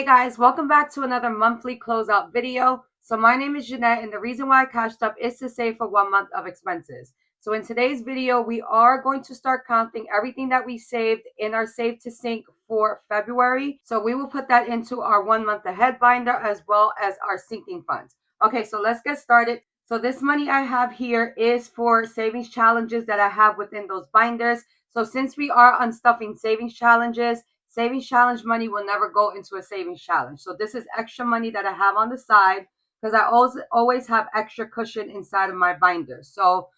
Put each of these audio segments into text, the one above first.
guys, welcome back to another monthly closeout video. So my name is Jeanette, and the reason why I cashed up is to save for 1 month of expenses. So in today's video, we are going to start counting everything that we saved in our save to sync for February. So we will put that into our 1 month ahead binder as well as our sinking funds. Okay, so let's get started. So this money I have here is for savings challenges that I have within those binders. So since we are unstuffing savings challenges, savings challenge money will never go into a savings challenge. So this is extra money that I have on the side because I always have extra cushion inside of my binder. So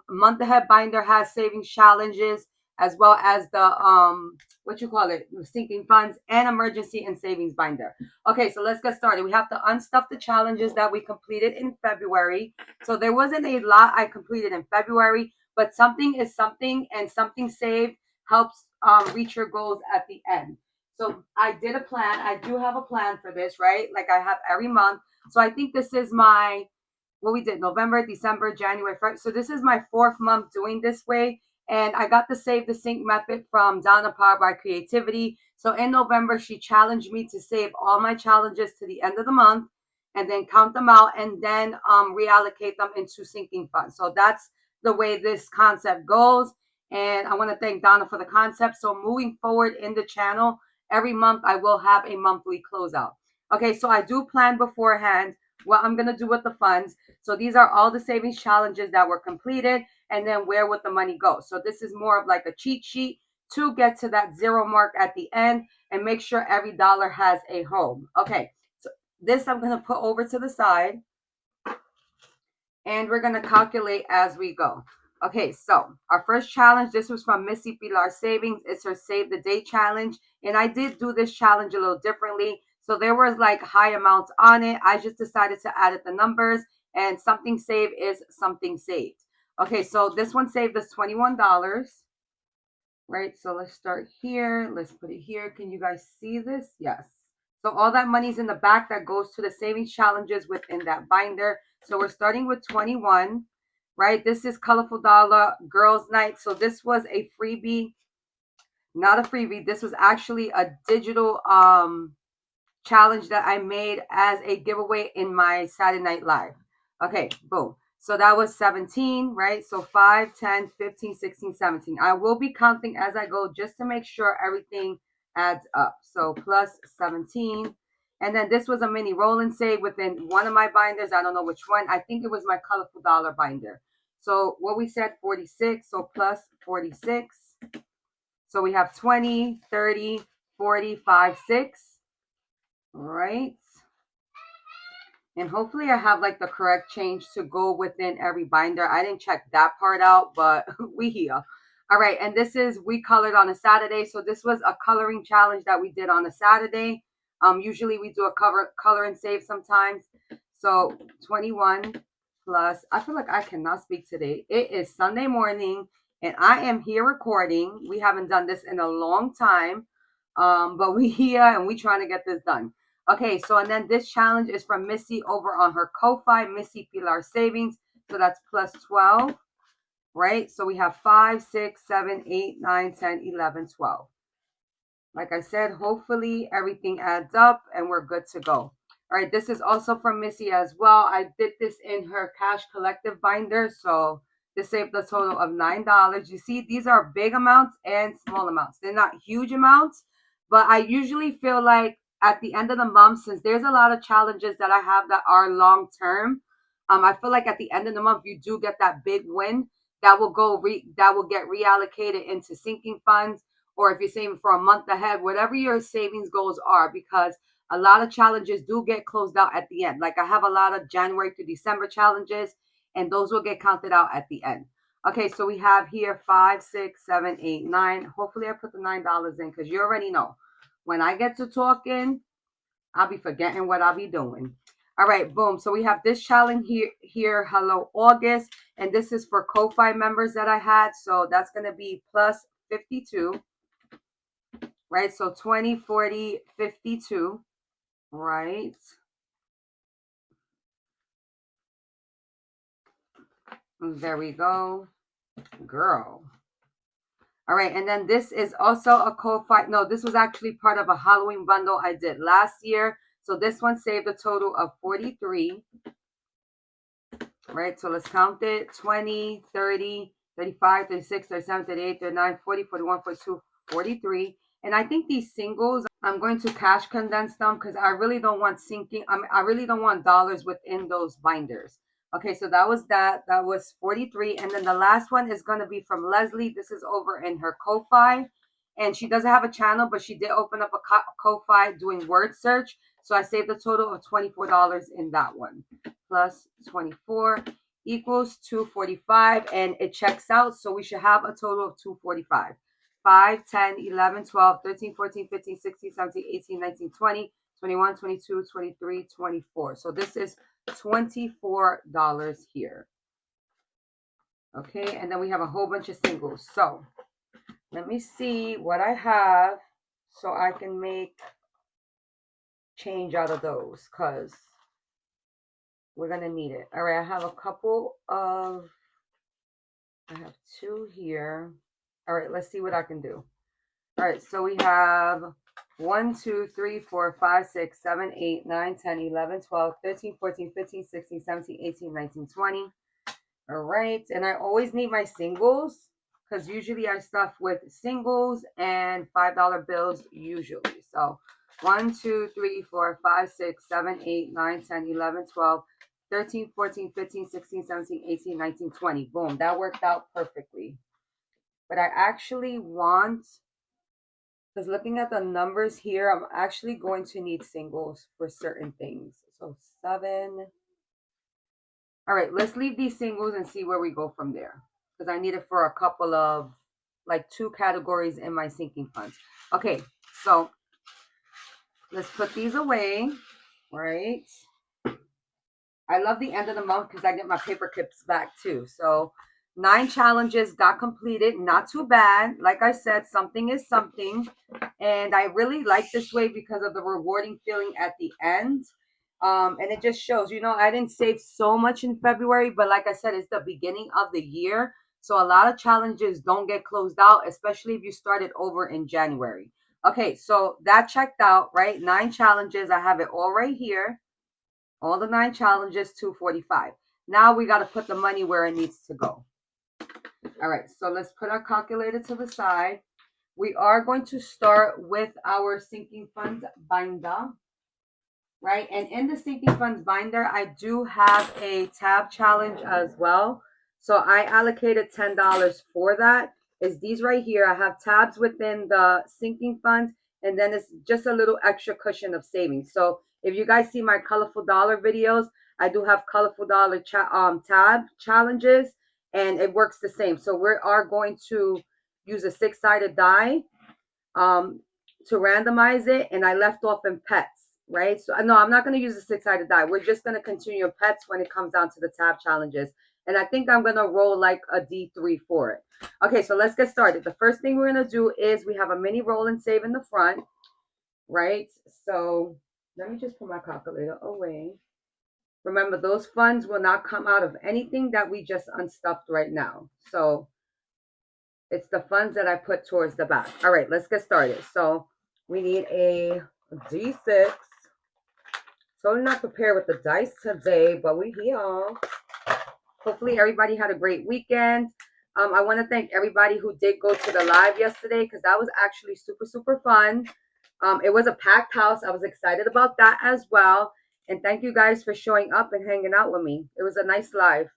month ahead binder has savings challenges as well as the what you call it, sinking funds and emergency and savings binder. Okay, so let's get started. We have to unstuff the challenges that we completed in February. So there wasn't a lot I completed in February, but something is something, and something saved helps reach your goals at the end. So I did a plan. I do have a plan for this, right? Like I have every month. So I think this is my, what we did, November, December, January, February. So this is my 4th month doing this way. And I got the Save the Sync method from Donna Power by Creativity. So in November, she challenged me to save all my challenges to the end of the month and then count them out and then reallocate them into sinking funds. So that's the way this concept goes. And I want to thank Donna for the concept. So moving forward in the channel, every month I will have a monthly closeout. Okay, so I do plan beforehand what I'm going to do with the funds. So these are all the savings challenges that were completed and then where would the money go. So this is more of like a cheat sheet to get to that 0 mark at the end and make sure every dollar has a home. Okay, so this I'm going to put over to the side and we're going to calculate as we go. Okay, so our first challenge, this was from Missy Pilar Savings. It's her Save the Date challenge. And I did do this challenge a little differently. So there was like high amounts on it. I just decided to add the numbers, and something saved is something saved. Okay, so this one saved us $21, right? So let's start here. Let's put it here. Can you guys see this? Yes. So all that money's in the back that goes to the savings challenges within that binder. So we're starting with 21, right? This is Colorful Dollar Girls Night. So this was a freebie, not a freebie. This was actually a digital challenge that I made as a giveaway in my Saturday Night Live. Okay, boom. So that was 17, right? So 5, 10, 15, 16, 17. I will be counting as I go just to make sure everything adds up. So plus 17. And then this was a mini roll and save within one of my binders. I don't know which one. I think it was my Colorful Dollar binder. So what we said, 46. So plus 46. So we have 20, 30, 45, 6. All right. And hopefully I have like the correct change to go within every binder. I didn't check that part out, but we here. All right. And this is, we colored on a Saturday. So this was a coloring challenge that we did on a Saturday. Usually we do a color and save sometimes. So 21 plus, I feel like I cannot speak today. It is Sunday morning and I am here recording. We haven't done this in a long time. But we here and we trying to get this done. Okay, so and then this challenge is from Missy over on her Ko-Fi, Missy Pilar Savings. So that's plus 12, right? So we have 5, 6, 7, 8, 9, 10, 11, 12. Like I said, hopefully everything adds up and we're good to go. All right, this is also from Missy as well. I did this in her Cash Collective binder. So this saved a total of $9. You see, these are big amounts and small amounts. They're not huge amounts, but I usually feel like at the end of the month, since there's a lot of challenges that I have that are long term, I feel like at the end of the month you do get that big win that will get reallocated into sinking funds, or if you're saving for a month ahead, whatever your savings goals are, because a lot of challenges do get closed out at the end. Like I have a lot of January to December challenges, and those will get counted out at the end. Okay, so we have here 5, 6, 7, 8, 9. Hopefully I put the $9 in because you already know when I get to talking, I'll be forgetting what I'll be doing. All right, boom. So we have this challenge here, Hello August. And this is for Ko-Fi members that I had. So that's going to be plus 52, right? So 20, 40, 52, right? There we go. Girl. All right, and then this is also a Ko-Fi. No, this was actually part of a Halloween bundle I did last year. So this one saved a total of 43. All right, so let's count it. 20, 30, 35, 36, 37, 38, 39, 40, 41, 42, 43. And I think these singles, I'm going to cash condense them because I really don't want I really don't want dollars within those binders. Okay, so that was that. That was 43. And then the last one is going to be from Leslie. This is over in her Ko-Fi. And she doesn't have a channel, but she did open up a Ko-Fi doing word search. So I saved a total of $24 in that one. Plus 24 equals 245, and it checks out. So we should have a total of 245. 5, 10, 11, 12, 13, 14, 15, 16, 17, 18, 19, 20, 21, 22, 23, 24. So this is $24 here. Okay, and then we have a whole bunch of singles. So let me see what I have so I can make change out of those because we're going to need it. All right, I have I have 2 here. All right, let's see what I can do. All right, so we have 1, 2, 3, 4, 5, 6, 7, 8, 9, 10, 11, 12, 13, 14, 15, 16, 17, 18, 19, 20. All right, and I always need my singles because usually I stuff with singles and $5 bills usually. So 1, 2, 3, 4, 5, 6, 7, 8, 9, 10, 11, 12, 13, 14, 15, 16, 17, 18, 19, 20. Boom, that worked out perfectly. But I actually want, because looking at the numbers here, I'm actually going to need singles for certain things. So 7. All right, let's leave these singles and see where we go from there. Because I need it for a couple of, like 2 categories in my sinking funds. Okay, so let's put these away, right? I love the end of the month because I get my paper clips back too. So 9 challenges got completed. Not too bad. Like I said, something is something. And I really like this way because of the rewarding feeling at the end. And it just shows, I didn't save so much in February, but like I said, it's the beginning of the year. So a lot of challenges don't get closed out, especially if you started over in January. Okay, so that checked out, right? 9 challenges. I have it all right here. All the 9 challenges, 245. Now we got to put the money where it needs to go. All right, so let's put our calculator to the side. We are going to start with our sinking funds binder, right? And in the sinking funds binder, I do have a tab challenge as well. So I allocated $10 for that. Is these right here. I have tabs within the sinking funds, and then it's just a little extra cushion of savings. So if you guys see my colorful dollar videos, I do have colorful dollar tab challenges, and it works the same. So we are going to use a 6-sided die to randomize it, and I left off in pets, right? So no, I'm not going to use a 6-sided die. We're just going to continue pets when it comes down to the tab challenges. And I think I'm going to roll like a D3 for it. Okay, so let's get started. The first thing we're going to do is we have a mini roll and save in the front, right? So let me just put my calculator away. Remember, those funds will not come out of anything that we just unstuffed right now. So it's the funds that I put towards the back. All right, let's get started. So we need a D6. Totally not prepared with the dice today, but we here. Hopefully everybody had a great weekend. I want to thank everybody who did go to the live yesterday because that was actually super, super fun. It was a packed house. I was excited about that as well. And thank you guys for showing up and hanging out with me. It was a nice live.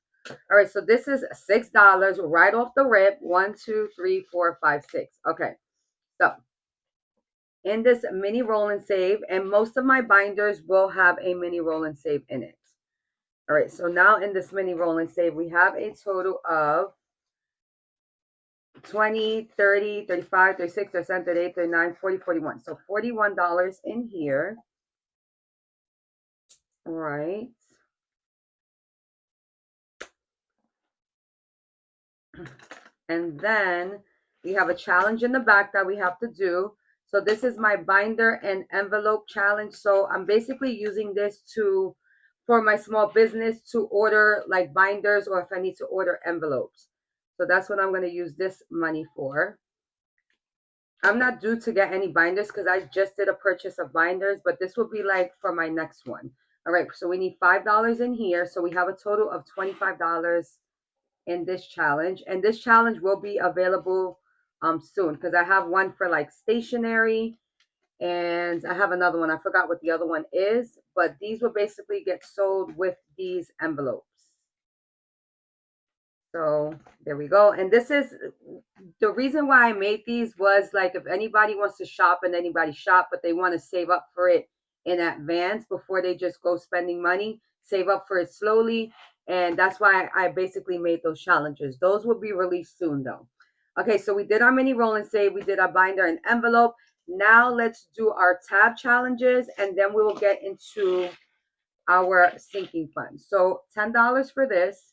All right, so this is $6 right off the rip. 1, 2, 3, 4, 5, 6. Okay, so in this mini roll and save, and most of my binders will have a mini roll and save in it. All right, so now in this mini roll and save, we have a total of 20, 30, 35, 36, 37, 38, 39, 40, 41. So $41 in here. All right. And then we have a challenge in the back that we have to do. So this is my binder and envelope challenge. So I'm basically using this for my small business to order like binders or if I need to order envelopes. So that's what I'm going to use this money for. I'm not due to get any binders because I just did a purchase of binders, but this will be like for my next one. All right, so we need $5 in here. So we have a total of $25 in this challenge. And this challenge will be available soon because I have one for like stationery and I have another one. I forgot what the other one is, but these will basically get sold with these envelopes. So there we go. And this is the reason why I made these was like if anybody wants to shop and anybody shop, but they want to save up for it in advance before they just go spending money, save up for it slowly. And that's why I basically made those challenges. Those will be released soon though. Okay, so we did our mini roll and save. We did our binder and envelope. Now let's do our tab challenges and then we will get into our sinking fund. So $10 for this.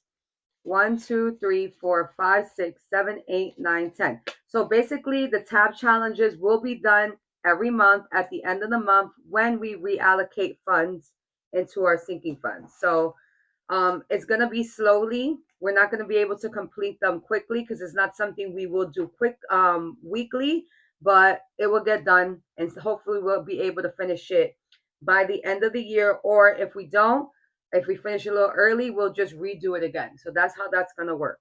1, 2, 3, 4, 5, 6, 7, 8, 9, 10. So basically, the tab challenges will be done every month at the end of the month when we reallocate funds into our sinking funds. So it's going to be slowly. We're not going to be able to complete them quickly because it's not something we will do quick weekly, but it will get done and hopefully we'll be able to finish it by the end of the year. Or if we don't, if we finish a little early, we'll just redo it again. So that's how that's going to work.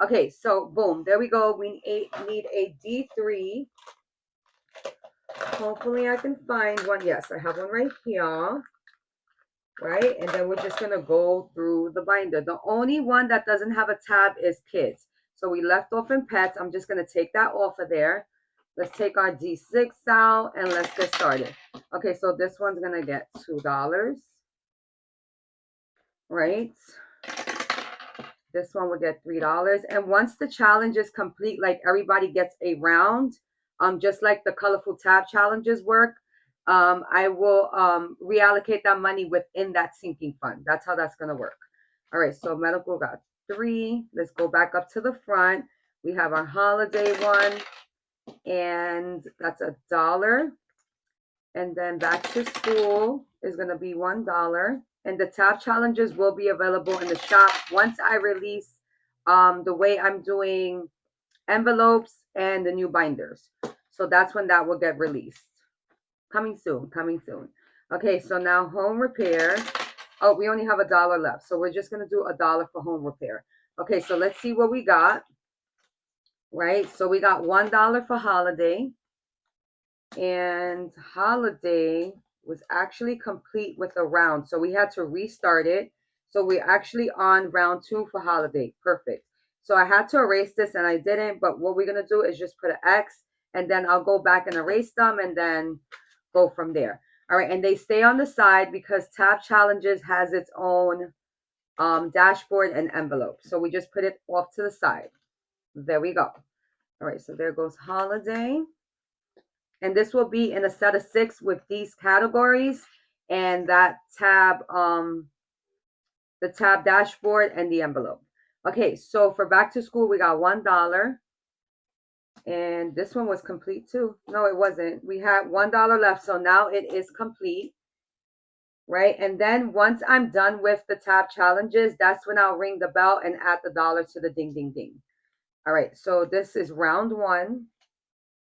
Okay, so boom, there we go. We need a D3. Hopefully I can find one. Yes, I have one right here. Right? And then we're just going to go through the binder. The only one that doesn't have a tab is kids. So we left off in pets. I'm just going to take that off of there. Let's take our D6 out and let's get started. Okay, so this one's going to get $2. Right? This one will get $3. And once the challenge is complete, like everybody gets a round, just like the colorful tab challenges work, I will reallocate that money within that sinking fund. That's how that's going to work. All right, so medical got 3. Let's go back up to the front. We have our holiday one, and that's $1. And then back to school is going to be $1. And the tab challenges will be available in the shop once I release the way I'm doing envelopes and the new binders. So that's when that will get released. Coming soon, coming soon. Okay, so now home repair. Oh, we only have $1 left. So we're just going to do $1 for home repair. Okay, so let's see what we got. Right, so we got $1 for holiday. And holiday was actually complete with a round. So we had to restart it. So we're actually on round 2 for holiday. Perfect. So I had to erase this and I didn't. But what we're going to do is just put an X. And then I'll go back and erase them and then go from there. All right. And they stay on the side because Tab Challenges has its own dashboard and envelope. So we just put it off to the side. There we go. All right. So there goes holiday. And this will be in a set of 6 with these categories and that tab, the tab dashboard and the envelope. Okay, so for back to school, we got $1. And this one was complete too. No, it wasn't. We had $1 left. So now it is complete. Right. And then once I'm done with the tab challenges, that's when I'll ring the bell and add the dollar to the ding, ding, ding. All right. So this is round 1.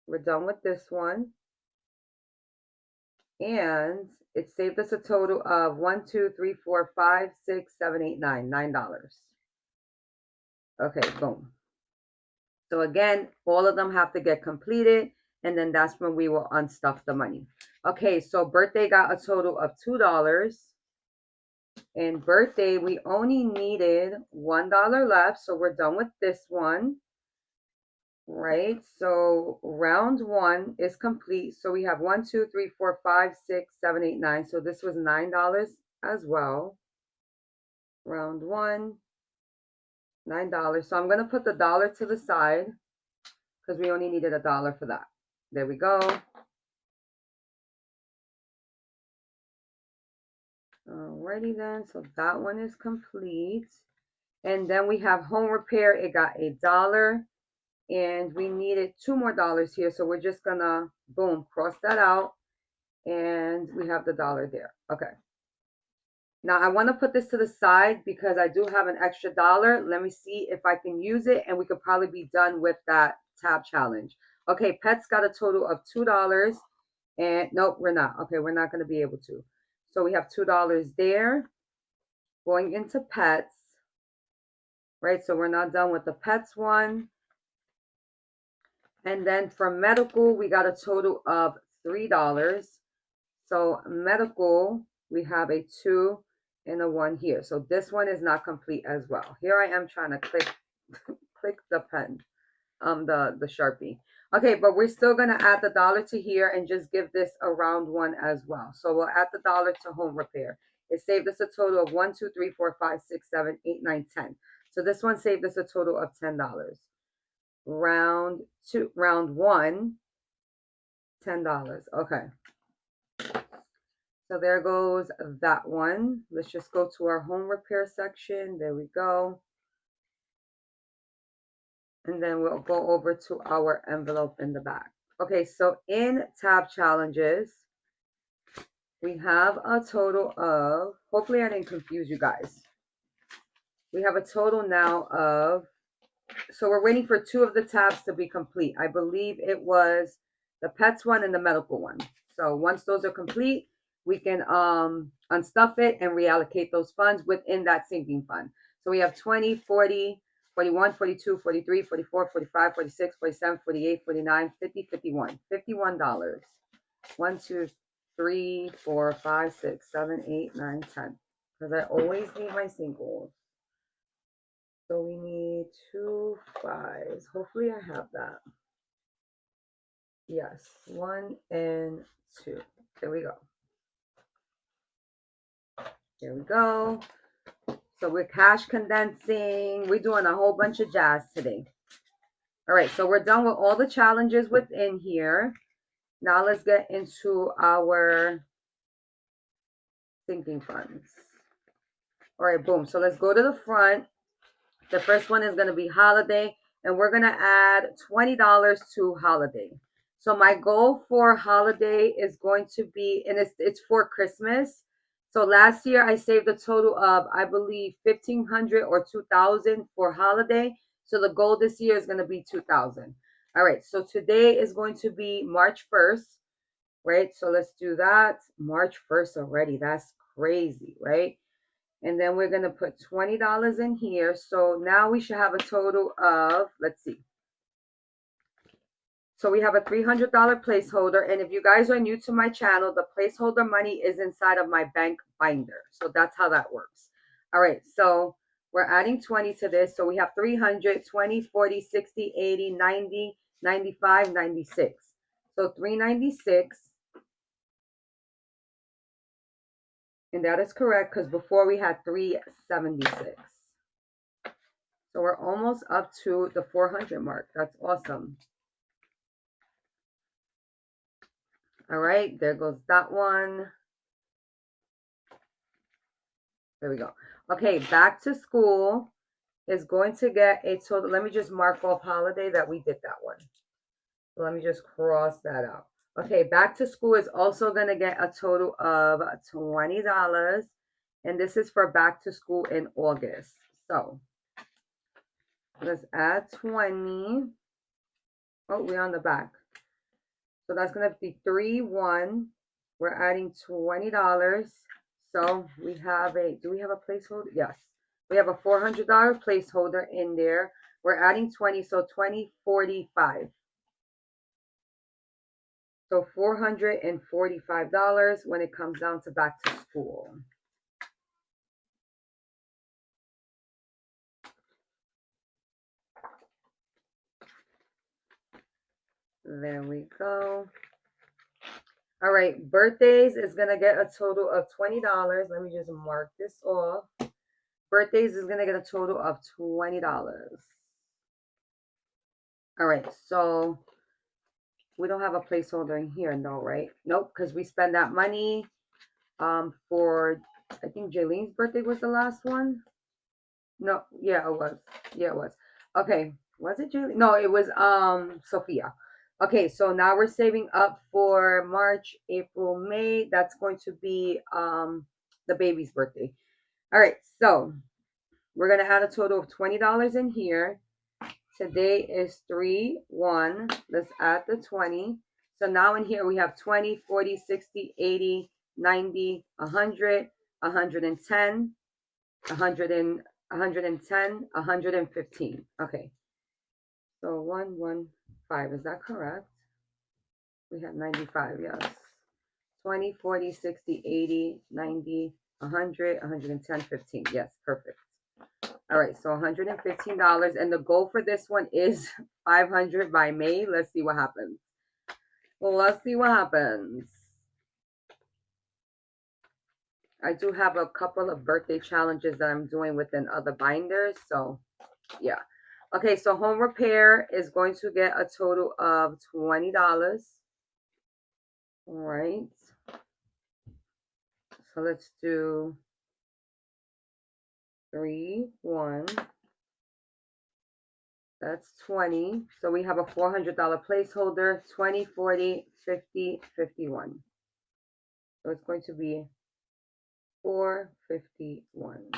We're done with this one. And it saved us a total of 1, 2, 3, 4, 5, 6, 7, 8, 9. $9. Okay, boom. So again, all of them have to get completed, and then that's when we will unstuff the money. Okay, so birthday got a total of $2. And birthday, we only needed $1 left, so we're done with this one. Right, so round 1 is complete. So we have 1, 2, 3, 4, 5, 6, 7, 8, 9. So this was $9 as well. Round 1, $9. So I'm going to put the dollar to the side because we only needed $1 for that. There we go. Alrighty then, so that one is complete. And then we have home repair. It got $1. And we needed $2 more here. So we're just gonna, boom, cross that out. And we have the dollar there. Okay. Now I want to put this to the side because I do have an extra $1. Let me see if I can use it and we could probably be done with that tab challenge. Okay, pets got a total of $2. And nope, we're not. Okay, we're not going to be able to. So we have $2 there going into pets, right? So we're not done with the pets one. And then for medical, we got a total of $3. So medical, we have a 2 and a 1 here. So this one is not complete as well. Here I am trying to click click the pen, the Sharpie. Okay, but we're still gonna add the dollar to here and just give this a round one as well. So we'll add the dollar to home repair. It saved us a total of 1, 2, 3, 4, 5, 6, 7, 8, 9, 10. So this one saved us a total of $10. Round two, round one, $10. Okay. So there goes that one. Let's just go to our home repair section. There we go. And then we'll go over to our envelope in the back. Okay, so in tab challenges, we have a total of, hopefully I didn't confuse you guys. We have a total now of, so we're waiting for 2 of the tabs to be complete. I believe it was the pets one and the medical one. So once those are complete, we can unstuff it and reallocate those funds within that sinking fund. So we have 20, 40, 41, 42, 43, 44, 45, 46, 47, 48, 49, 50, 51. $51. 1, 2, 3, 4, 5, 6, 7, 8, 9, 10. Because I always need my singles. So we need 2 5s. Hopefully I have that. Yes, 1 and 2. There we go. There we go. So we're cash condensing. We're doing a whole bunch of jazz today. All right, so we're done with all the challenges within here. Now let's get into our sinking funds. All right, boom. So let's go to the front. The first one is going to be holiday, and we're going to add $20 to holiday. So my goal for holiday is going to be, and it's for Christmas. So last year I saved a total of, I believe, 1,500 or 2,000 for holiday. So the goal this year is going to be 2,000. All right. So today is going to be March 1st, right? So let's do that. March 1st already. That's crazy, right? And then we're going to put $20 in here. So now we should have a total of, let's see. So we have a $300 placeholder. And if you guys are new to my channel, the placeholder money is inside of my bank binder. So that's how that works. All right. So we're adding 20 to this. So we have 300, 20, 40, 60, 80, 90, 95, 96. So 396. And that is correct because before we had 376. So we're almost up to the 400 mark. That's awesome. All right, there goes that one. There we go. Okay, back to school is going to get a total. Let me just mark off holiday that we did that one. So let me just cross that out. Okay, back to school is also going to get a total of $20. And this is for back to school in August. So let's add 20. Oh, we're on the back. So that's going to be 3, 1. We're adding $20. So we have a, do we have a placeholder? Yes. We have a $400 placeholder in there. We're adding 20, so 20, 45. So $445 when it comes down to back to school. There we go. All right, birthdays is going to get a total of $20. Let me just mark this off. Birthdays is going to get a total of $20. All right, so we don't have a placeholder in here, no, right? Nope, because we spend that money for, I think Jaylene's birthday was the last one. No, yeah, it was. Yeah, it was. Okay, was it Jaylene? No, it was Sophia. Okay, so now we're saving up for March, April, May. That's going to be the baby's birthday. All right, so we're gonna add a total of $20 in here. Today is 3/1. Let's add the 20. So now in here we have 20, 40, 60, 80, 90, 100, 110, 100 and 110, 115. Okay. So 115. Is that correct? We have 95, yes. 20, 40, 60, 80, 90, 100, 110, 15. Yes, perfect. All right, so $115. And the goal for this one is 500 by May. Let's see what happens. Well, let's see what happens. I do have a couple of birthday challenges that I'm doing within other binders. So, yeah. Okay, so home repair is going to get a total of $20. All right. So let's do 3/1. That's 20. So we have a $400 placeholder, 20, 40, 50, 51. So it's going to be 451.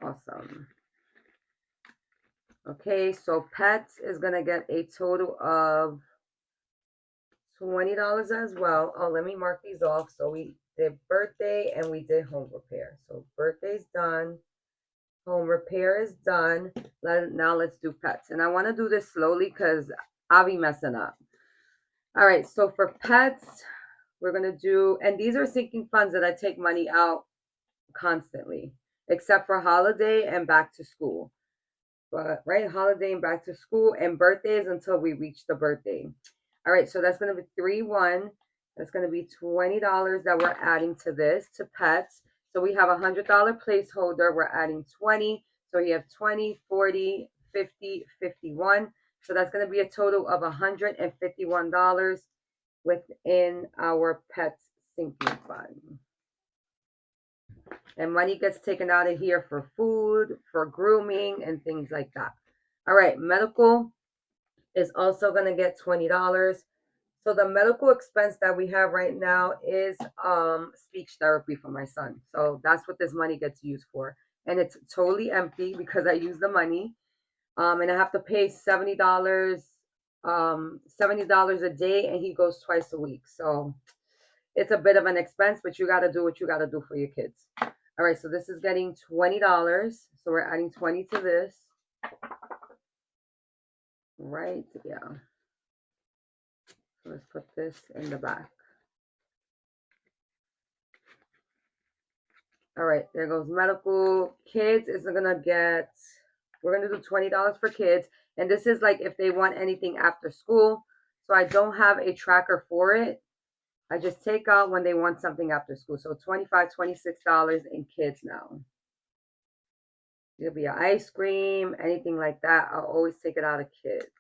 Awesome. Okay, so pets is going to get a total of $20 as well. Oh, let me mark these off. So we did birthday and we did home repair. So birthday's done. Home repair is done. Now let's do pets. And I want to do this slowly because I'll be messing up. All right, so for pets, we're going to do, and these are sinking funds that I take money out constantly, except for holiday and back to school. But right, holiday and back to school and birthdays until we reach the birthday. All right, so that's going to be 3/1. That's going to be $20 that we're adding to this, to pets. So we have a $100 placeholder. We're adding 20. So we have 20, 40, 50, 51. So that's going to be a total of $151 within our pets sinking fund. And money gets taken out of here for food, for grooming, and things like that. All right, medical is also going to get $20. So the medical expense that we have right now is speech therapy for my son. So that's what this money gets used for. And it's totally empty because I use the money. And I have to pay $70 a day, and he goes twice a week. So it's a bit of an expense, but you got to do what you got to do for your kids. All right, so this is getting $20. So we're adding 20 to this. Right, yeah. So let's put this in the back. All right, there goes medical. Kids is gonna get, we're gonna do $20 for kids. And this is like if they want anything after school. So I don't have a tracker for it. I just take out when they want something after school. So $25, $26 in kids now. It'll be an ice cream, anything like that. I'll always take it out of kids.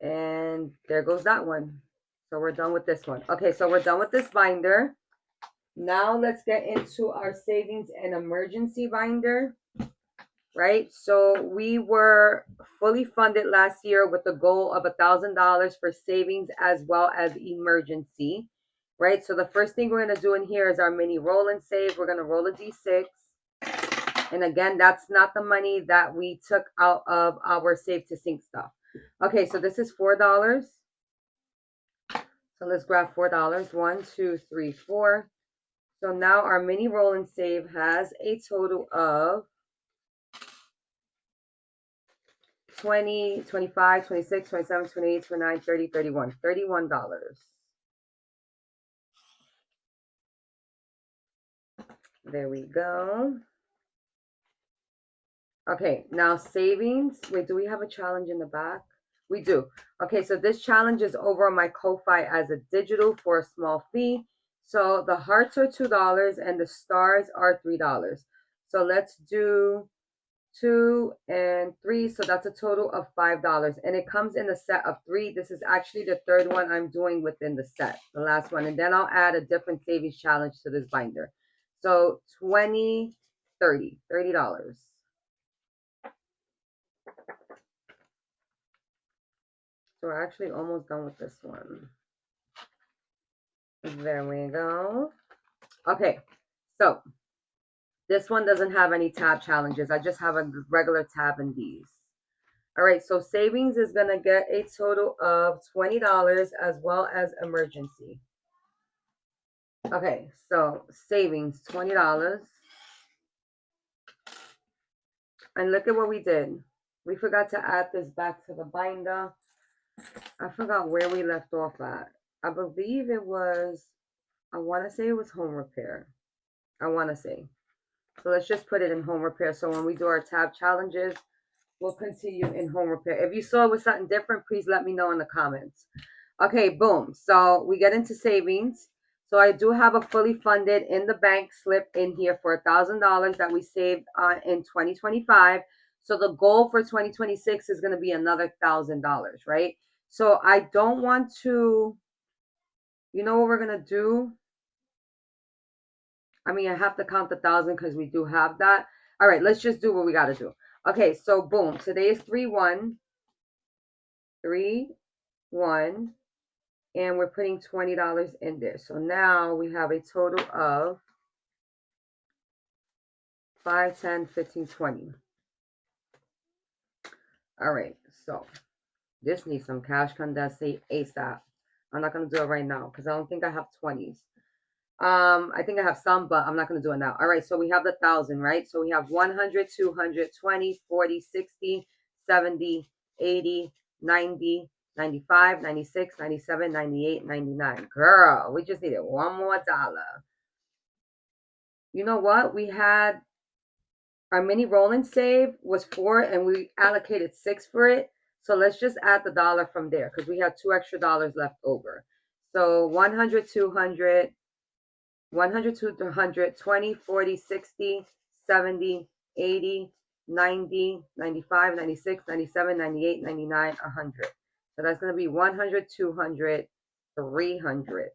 And there goes that one. So we're done with this one. Okay, so we're done with this binder. Now let's get into our savings and emergency binder. Right? So we were fully funded last year with the goal of $1,000 for savings as well as emergency. Right? So the first thing we're going to do in here is our mini roll and save. We're going to roll a D6. And again, that's not the money that we took out of our save to sink stuff. Okay, so this is $4. So let's grab $4. 1, 2, 3, 4. So now our mini roll and save has a total of 20, 25, 26, 27, 28, 29, 30, 31. $31. There we go. Okay, now savings. Wait, do we have a challenge in the back? We do. Okay, so this challenge is over on my Ko-Fi as a digital for a small fee. So the hearts are $2 and the stars are $3. So let's do 2 and 3. So that's a total of $5. And it comes in a set of 3. This is actually the third one I'm doing within the set, the last one. And then I'll add a different savings challenge to this binder. So 20, 30, $30. So we're actually almost done with this one. There we go. Okay, so this one doesn't have any tab challenges. I just have a regular tab in these. All right, so savings is going to get a total of $20 as well as emergency. Okay, so savings, $20. And look at what we did. We forgot to add this back to the binder. I forgot where we left off at. I believe it was, I want to say it was home repair. I want to say. So let's just put it in home repair. So when we do our tab challenges, we'll continue in home repair. If you saw it was something different, please let me know in the comments. Okay, boom. So we get into savings. So I do have a fully funded in the bank slip in here for $1,000 that we saved in 2025. So the goal for 2026 is going to be another $1,000, right? So I don't want to, you know what we're going to do? I mean, I have to count 1,000 because we do have that. All right, let's just do what we got to do. Okay, so boom. Today is 3-1. 3-1. And we're putting $20 in there. So now we have a total of 5, 10, 15, 20. All right, so this needs some cash condensate ASAP. I'm not going to do it right now because I don't think I have 20s. I think I have some, but I'm not going to do it now. All right, so we have the 1,000, right? So we have 100, 200, 20, 40, 60, 70, 80, 90, 95, 96, 97, 98, 99. Girl, we just needed one more dollar. You know what? We had our mini roll and save was 4 and we allocated 6 for it. So let's just add the dollar from there because we have $2 extra left over. So 100, 200, 100, 200, 20, 40, 60, 70, 80, 90, 95, 96, 97, 98, 99, 100. So that's going to be 100, 200, 300.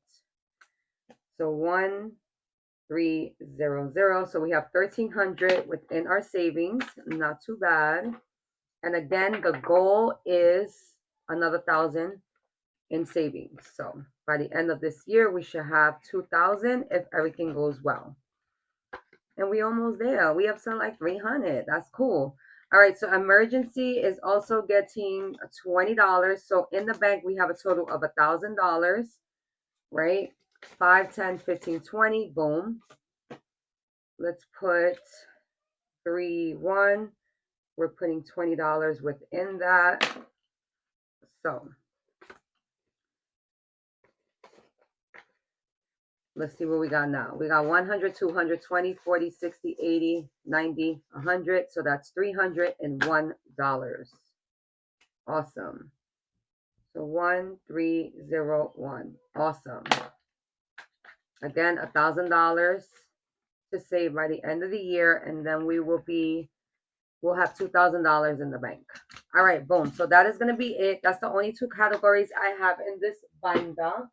So 1,300. So we have 1,300 within our savings. Not too bad. And again, the goal is another 1,000 in savings. So by the end of this year, we should have 2,000 if everything goes well. And we almost there. We have some like 300. That's cool. All right, so emergency is also getting $20. So in the bank, we have a total of $1,000, right? 5, 10, 15, 20. Boom. Let's put 3-1. We're putting $20 within that. So let's see what we got now. We got 100, 200, 20, 40, 60, 80, 90, 100. So that's $301. Awesome. So 1,301. Awesome. Again, $1,000 to save by the end of the year, and then we'll have $2,000 in the bank. All right, boom. So that is going to be it. That's the only 2 categories I have in this binder.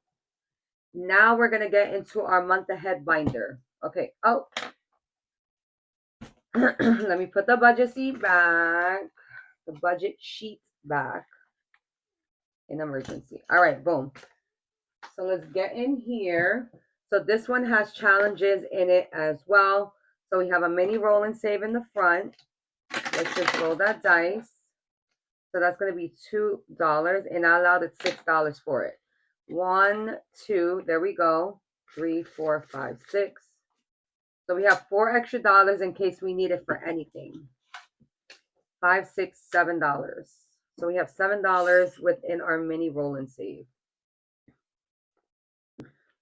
Now we're going to get into our month ahead binder. Okay. Oh, let me put the budget sheet back. The budget sheet back in emergency. All right, boom. So let's get in here. So this one has challenges in it as well. So we have a mini roll and save in the front. Let's just roll that dice. So that's going to be $2, and I allowed it $6 for it. 1, 2, there we go. 3, 4, 5, 6. So we have $4 extra in case we need it for anything. 5, 6, $7. So we have $7 within our mini roll and save.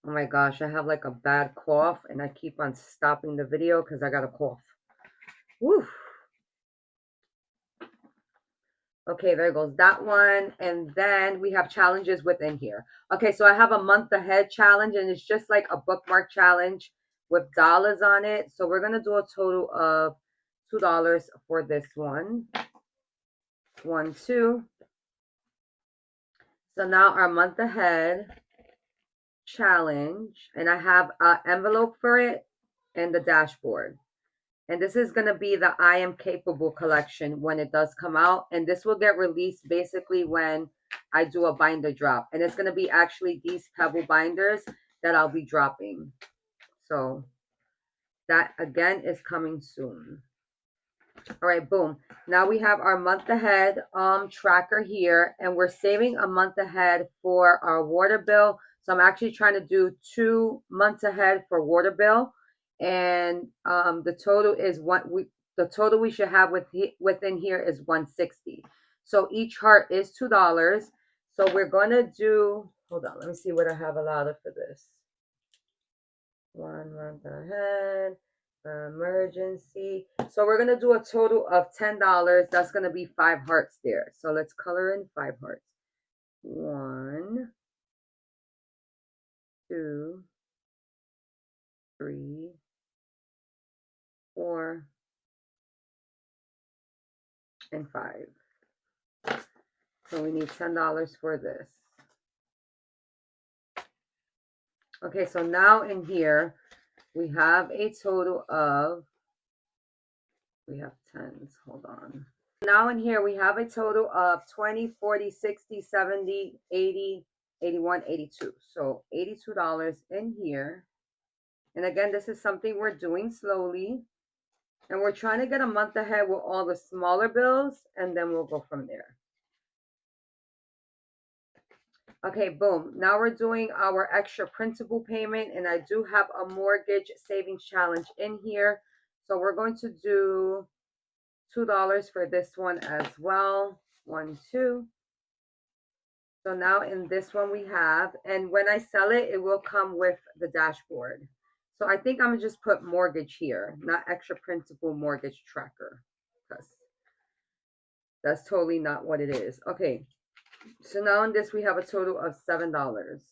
Oh my gosh, I have like a bad cough and I keep on stopping the video because I got a cough. Woo. Okay, there goes that one. And then we have challenges within here. Okay, so I have a month ahead challenge, and it's just like a bookmark challenge with dollars on it. So we're going to do a total of $2 for this one. 1, 2. So now our month ahead challenge, and I have an envelope for it and the dashboard. And this is going to be the I Am Capable collection when it does come out. And this will get released basically when I do a binder drop. And it's going to be actually these pebble binders that I'll be dropping. So that again is coming soon. All right, boom. Now we have our month ahead tracker here, and we're saving a month ahead for our water bill. So I'm actually trying to do 2 months ahead for water bill, and the total is the total we should have within here is 160. So each heart is $2. So we're gonna do. Hold on, let me see what I have allotted for this. 1 month ahead, emergency. So we're going to do a total of $10. That's going to be 5 hearts there. So let's color in 5 hearts. 1, 2, 3, 4, and 5. So we need $10 for this. Okay, so now in here, we have a total of, we have tens, hold on. Now in here, we have a total of 20, 40, 60, 70, 80, 81, 82. So $82 in here. And again, this is something we're doing slowly. And we're trying to get a month ahead with all the smaller bills, and then we'll go from there. Okay, boom. Now we're doing our extra principal payment, and I do have a mortgage savings challenge in here. So we're going to do $2 for this one as well. 1, 2. So now in this one we have, and when I sell it, it will come with the dashboard. So I think I'm gonna just put mortgage here, not extra principal mortgage tracker, because that's totally not what it is. Okay, so now in this we have a total of $7.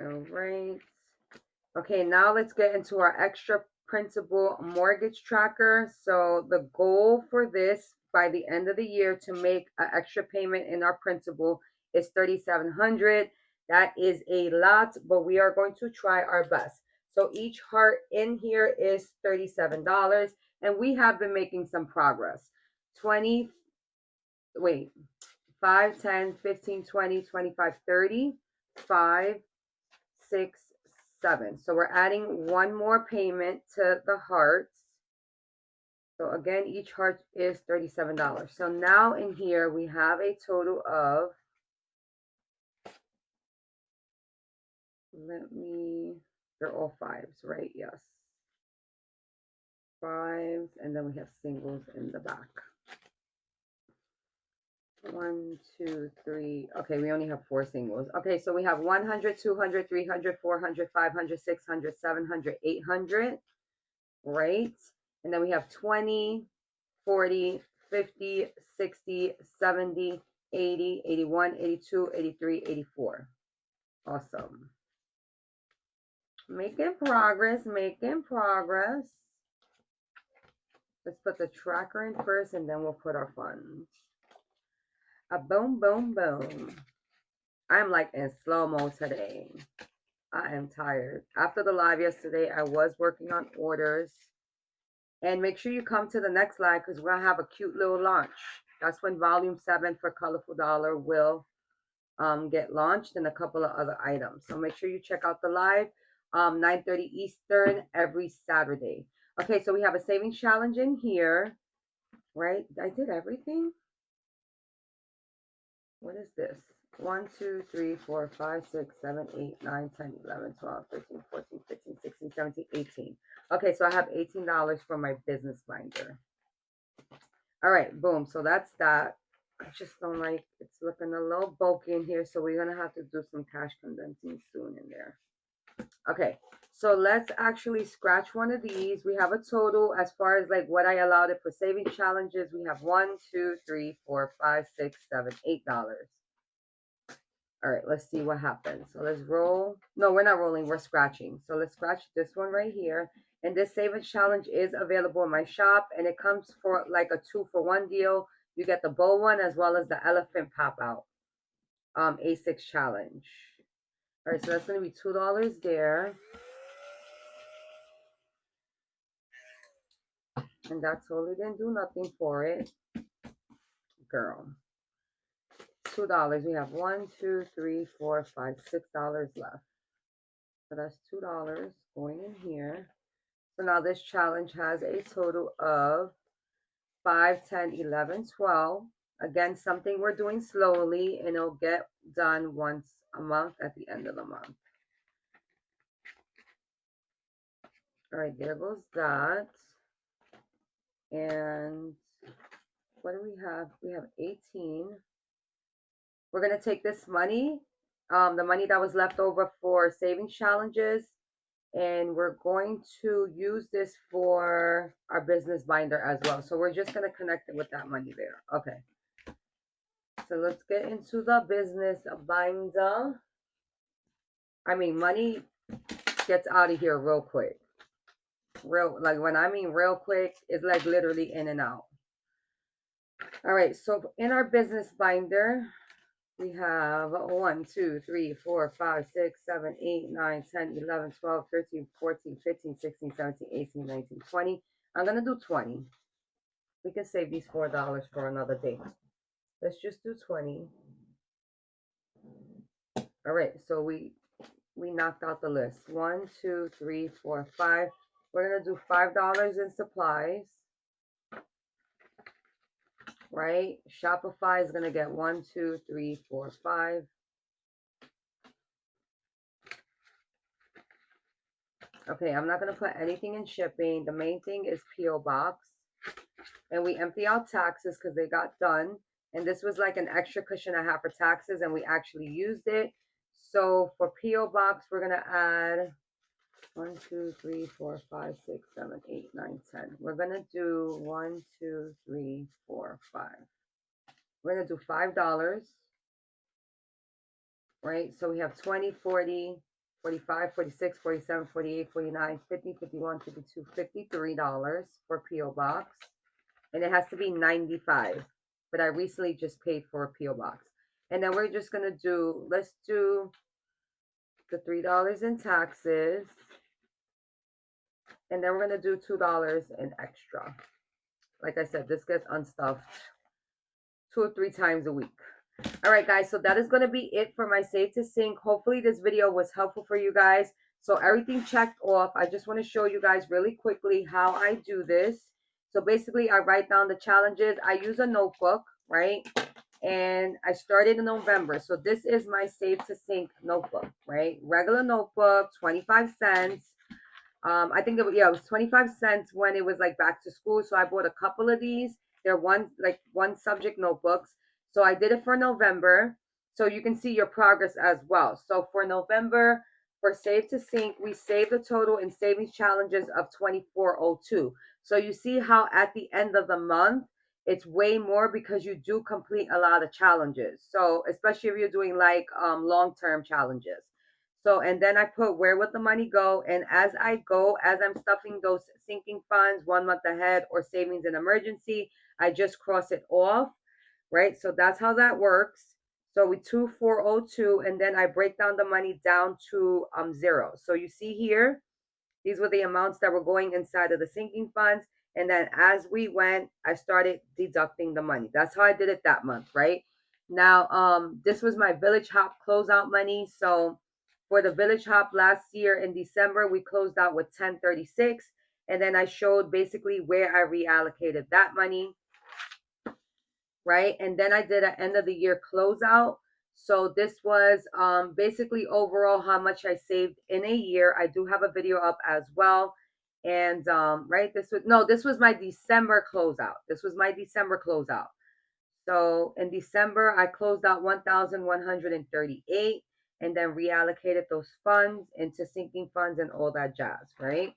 All right. Okay, now let's get into our extra principal mortgage tracker. So the goal for this by the end of the year to make an extra payment in our principal is $3,700. That is a lot, but we are going to try our best. So each heart in here is $37, and we have been making some progress. 20, wait, 5, 10, 15, 20, 25, 30, 5, 6, 7. So we're adding one more payment to the hearts. So again, each heart is $37. So now in here we have a total of, they're all 5s, right? Yes. 5s, and then we have singles in the back. 1, 2, 3. Okay, we only have 4 singles. Okay, so we have 100, 200, 300, 400, 500, 600, 700, 800, right? And then we have 20, 40, 50, 60, 70, 80, 81, 82, 83, 84. Awesome. Making progress, making progress. Let's put the tracker in first, and then we'll put our funds. A boom, boom, boom. I'm like in slow-mo today. I am tired. After the live yesterday, I was working on orders. And make sure you come to the next live because we're going to have a cute little launch. That's when volume 7 for Colorful Dollar will get launched, and a couple of other items. So make sure you check out the live, 9:30 Eastern every Saturday. Okay, so we have a savings challenge in here, right? I did everything. What is this? 1, 2, 3, 4, 5, 6, 7, 8, 9, 10, 11, 12, 13, 14, 15, 16, 17, 18. Okay, so I have $18 for my business binder. All right, boom. So that's that. I just don't like, it's looking a little bulky in here, so we're going to have to do some cash condensing soon in there. Okay, so let's actually scratch one of these. We have a total as far as like what I allowed it for saving challenges. We have 1, 2, 3, 4, 5, 6, 7, $8. All right, let's see what happens. So let's roll. No, we're not rolling, we're scratching. So let's scratch this one right here. And this savings challenge is available in my shop, and it comes for like a 2-for-1 deal. You get the bow one as well as the elephant pop out A6 challenge. All right, so that's going to be $2 there. And that totally didn't do nothing for it. Girl. $2. We have 1, 2, 3, 4, 5, $6 left. So that's $2 going in here. So now this challenge has a total of 5, 10, 11, 12. Again, something we're doing slowly, and it'll get done once a month at the end of the month. All right, there goes that. And what do we have? We have 18. We're going to take this money, the money that was left over for savings challenges, and we're going to use this for our business binder as well. So we're just going to connect it with that money there. Okay. So let's get into the business binder. I mean, money gets out of here real quick. Like when I mean real quick, it's like literally in and out. All right, so in our business binder, we have 1, 2, 3, 4, 5, 6, 7, 8, 9, 10, 11, 12, 13, 14, 15, 16, 17, 18, 19, 20. I'm going to do 20. We can save these $4 for another day. Let's just do 20. All right, so we knocked out the list. 1, 2, 3, 4, 5. We're going to do $5 in supplies. Right? Shopify is going to get 1, 2, 3, 4, 5. Okay, I'm not going to put anything in shipping. The main thing is P.O. Box. And we empty out taxes because they got done. And this was like an extra cushion I have for taxes, and we actually used it. So for P.O. Box, we're going to add 1, 2, 3, 4, 5, 6, 7, 8, 9, 10. We're going to do 1, 2, 3, 4, 5. We're going to do $5. Right? So we have 20, 40, 45, 46, 47, 48, 49, 50, 51, 52, $53 for P.O. Box. And it has to be 95. But I recently just paid for a P.O. Box. And then we're just going to do, let's do the $3 in taxes. And then we're going to do $2 in extra. Like I said, this gets unstuffed 2 or 3 times a week. All right, guys, so that is going to be it for my Save to Sync. Hopefully this video was helpful for you guys. So everything checked off. I just want to show you guys really quickly how I do this. So basically, I write down the challenges. I use a notebook, right? And I started in November. So this is my Save to Sync notebook, right? Regular notebook, 25 cents. I think it was 25 cents when it was like back to school. So I bought a couple of these. They're one subject notebooks. So I did it for November. So you can see your progress as well. So for November, for Save to Sync, we saved the total in savings challenges of 2402. So you see how at the end of the month, it's way more because you do complete a lot of challenges. So especially if you're doing like long-term challenges. So, and then I put where would the money go? And as I go, as I'm stuffing those sinking funds 1 month ahead or savings in emergency, I just cross it off, right? So that's how that works. So we 2402, and then I break down the money down to 0. So you see here, these were the amounts that were going inside of the sinking funds. And then as we went, I started deducting the money. That's how I did it that month, right? Now, this was my Village Hop closeout money. So for the Village Hop last year in December, we closed out with 1036. And then I showed basically where I reallocated that money, right? And then I did an end of the year closeout. So this was basically overall how much I saved in a year. I do have a video up as well. And right, this was my December closeout. This was my December closeout. So in December, I closed out 1,138 and then reallocated those funds into sinking funds and all that jazz, right?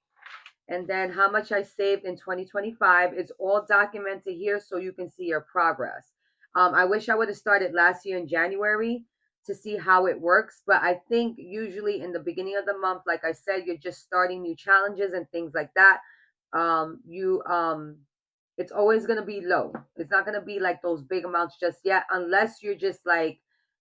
And then how much I saved in 2025 is all documented here so you can see your progress. I wish I would have started last year in January to see how it works. But I think usually in the beginning of the month, like I said, you're just starting new challenges and things like that. It's always going to be low. It's not going to be like those big amounts just yet, unless you're just like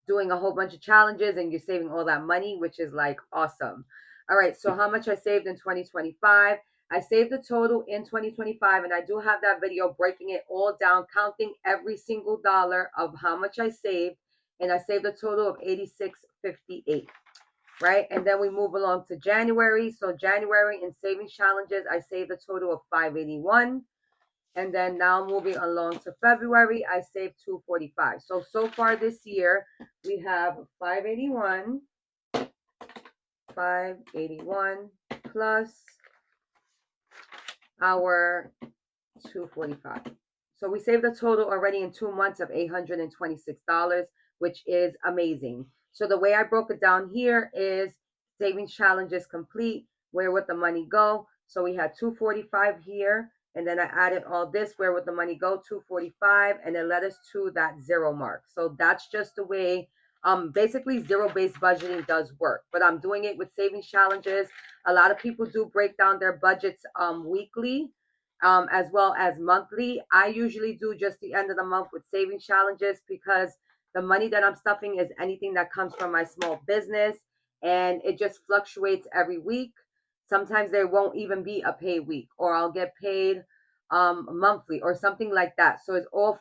doing a whole bunch of challenges and you're saving all that money, which is like awesome. All right, so how much I saved in 2025. I saved the total in 2025, and I do have that video breaking it all down, counting every single dollar of how much I saved, and I saved a total of $86.58. right? And then we move along to January. So January in savings challenges, I saved a total of 581. And then now moving along to February, I saved 245. So far this year, we have 581 plus our 245. So we saved a total already in 2 months of $826, which is amazing. So the way I broke it down here is savings challenges complete. Where would the money go? So we had 245 here, and then I added all this. Where would the money go? 245, and then led us to that zero mark. So that's just the way. Basically, zero-based budgeting does work, but I'm doing it with savings challenges. A lot of people do break down their budgets weekly, as well as monthly. I usually do just the end of the month with saving challenges because the money that I'm stuffing is anything that comes from my small business, and it just fluctuates every week. Sometimes there won't even be a pay week, or I'll get paid monthly or something like that. So it all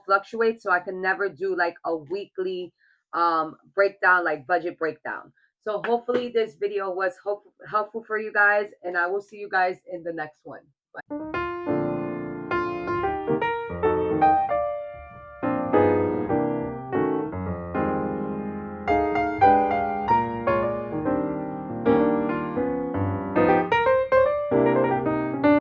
fluctuates. So I can never do like a weekly breakdown, like budget breakdown. So hopefully this video was helpful for you guys, and I will see you guys in the next one. Bye.